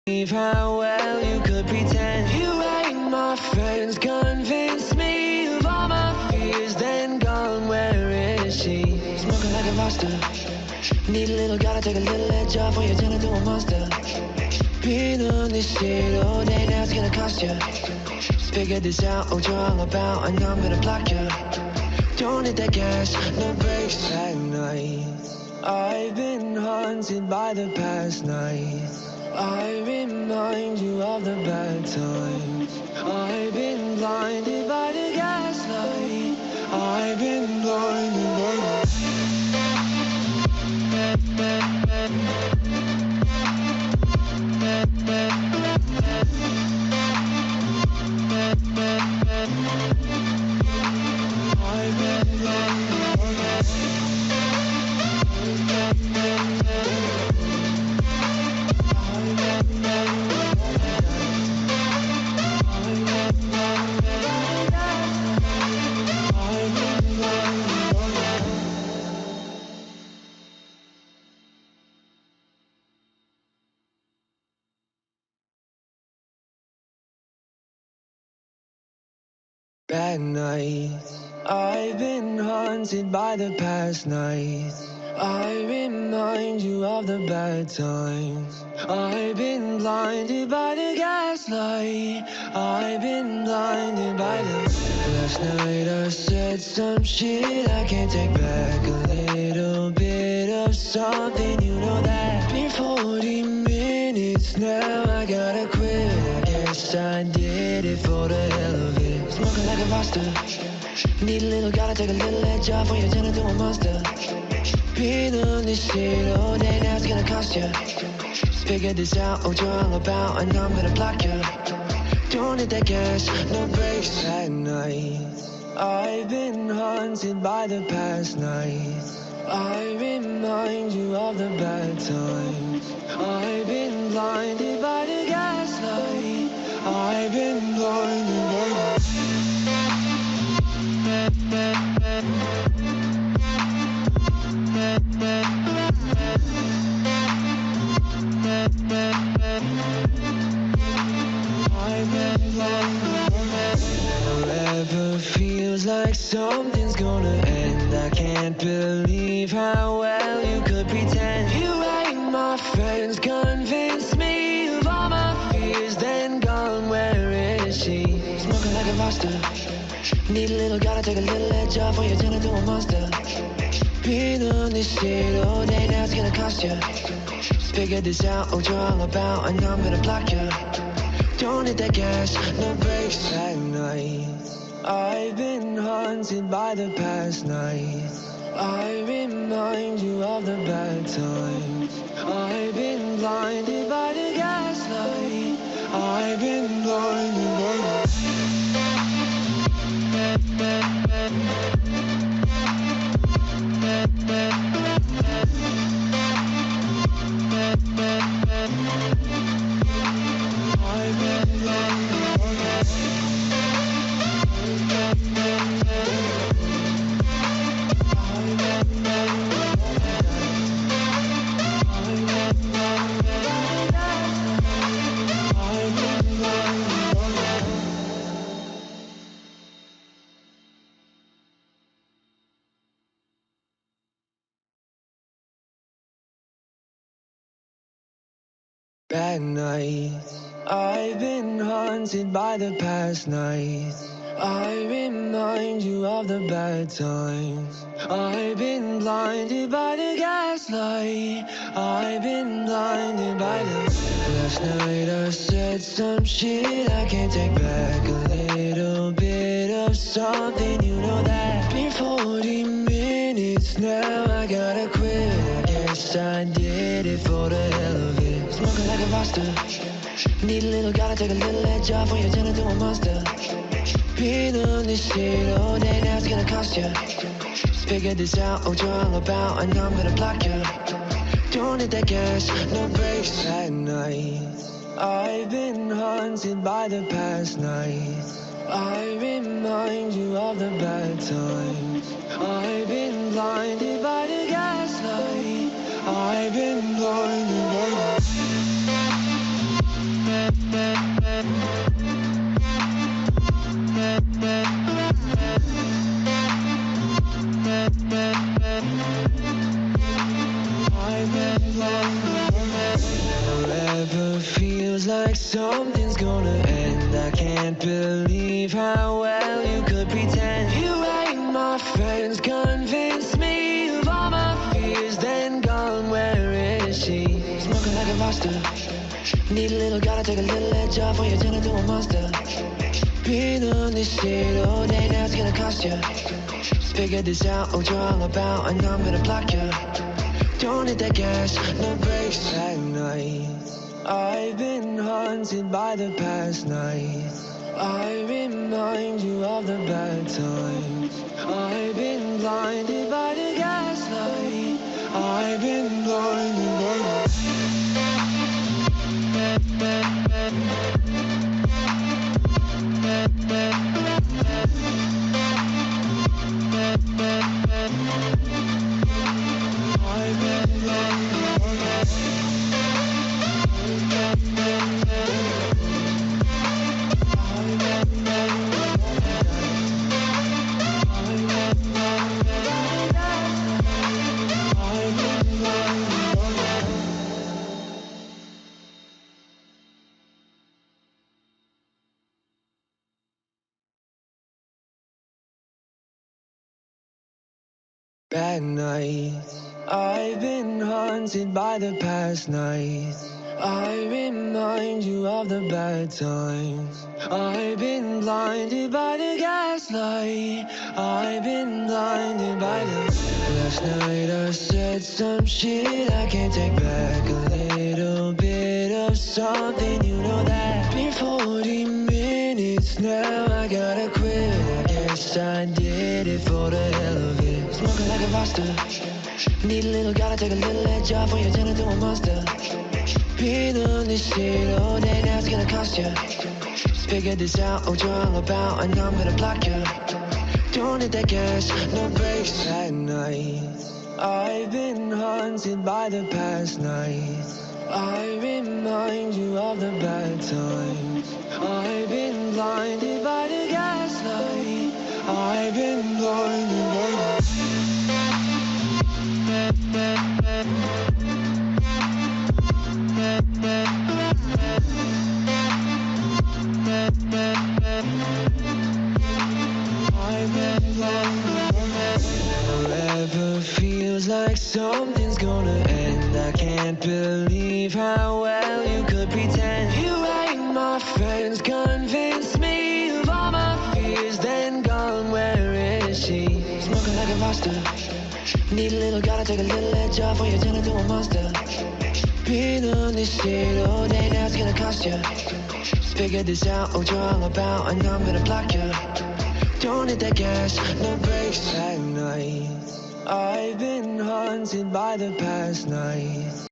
How well you could pretend you ain't my friends. Convince me of all my fears, then gone. Where is she? Smoking like a monster. Need a little, gotta take a little edge off when you turn into a monster. Been on this shit all day, now it's gonna cost you. Figured this out, what you're all about, and I'm gonna block you. Don't hit that gas, no brakes at night. I've been haunted by the past night. I remind you of the bad times. I've been blinded by the gaslight. I've been blinded by the... Bad nights. I've been haunted by the past nights. I remind you of the bad times. I've been blinded by the gaslight. I've been blinded by the... Last night I said some shit I can't take back. A little bit of something, you know that. Been 40 minutes now, I gotta quit. I guess I did it for the hell of it. Smoking like a monster. Need a little, gotta take a little edge off when you turn into a monster. Been on this shit all day, now it's gonna cost you. Figured this out, what you're all about, and I'm gonna block you. Don't hit that gas, no brakes at night. I've been haunted by the past nights. I remind you of the bad times. I've been blinded by the gaslight. I've been blinded by the... Forever feels like something's gonna end. I can't believe how well you could pretend you ain't my friends. Convince me of all my fears, then gone. Where is she? Smoking like a monster. Need a little, gotta take a little edge off when you turn into a monster. Been on this shit all day, now it's gonna cost you. Figured this out, what you're all about, and I'm gonna block you. Don't hit that gas, no brakes at night. I've been haunted by the past nights. I remind you of the bad times. I've been blinded by the gaslight. I've been blinded by the... Bad nights. I've been haunted by the past nights. I remind you of the bad times. I've been blinded by the gaslight. I've been blinded by the... Last night I said some shit I can't take back. A little bit of something, you know that. Been 40 minutes now, I gotta quit. I guess I did it for the hell of it. Smoking like a monster. Need a little, gotta take a little edge off when you turn into a monster. Been on this shit all day, now it's gonna cost you. Figured this out, what you're all about, and I'm gonna block you. Don't hit that gas, no brakes at night. I've been haunted by the past nights. I remind you of the bad times. I've been blinded by the gaslight. I've been blinded by the... feels like something's gonna end. I can't believe how well you could pretend. You ain't my friends, convince me of all my fears, then gone, where is she? Smoking like a monster. Need a little, gotta take a little edge off when you turn into a monster. Been on this shit all day, now it's gonna cost you. Figured this out, what you're all about, and I'm gonna block you. Don't hit that gas, no brakes at night. I've been haunted by the past nights. I remind you of the bad times. I've been blinded by the gaslight. I've been blinded by the... Bad nights. I've been haunted by the past nights. I remind you of the bad times. I've been blinded by the gaslight. I've been blinded by the... Last night I said some shit I can't take back. A little bit of something, you know that. Been 40 minutes now, I gotta quit. I guess I did it for the hell of it. Smoking like a monster. Need a little, gotta take a little edge off when you turn into a monster. Been on this shit all day, now it's gonna cost you. Figured this out, what you're all about, and I'm gonna block you. Don't hit that gas, no brakes at night. I've been haunted by the past nights. I remind you of the bad times. I've been blinded by the gaslight. I've been blinded by the... Forever feels like something's gonna end. I can't believe how well you could pretend. You ain't my friends, convince me of all my fears, then gone, where is she? Smoking like a monster. Need a little, gotta take a little edge off when you turn into a monster. Been on this shit all day, now it's gonna cost you. Figured this out, what you're all about, and I'm gonna block you. Don't hit that gas, no brakes at night. I've been haunted by the past nights.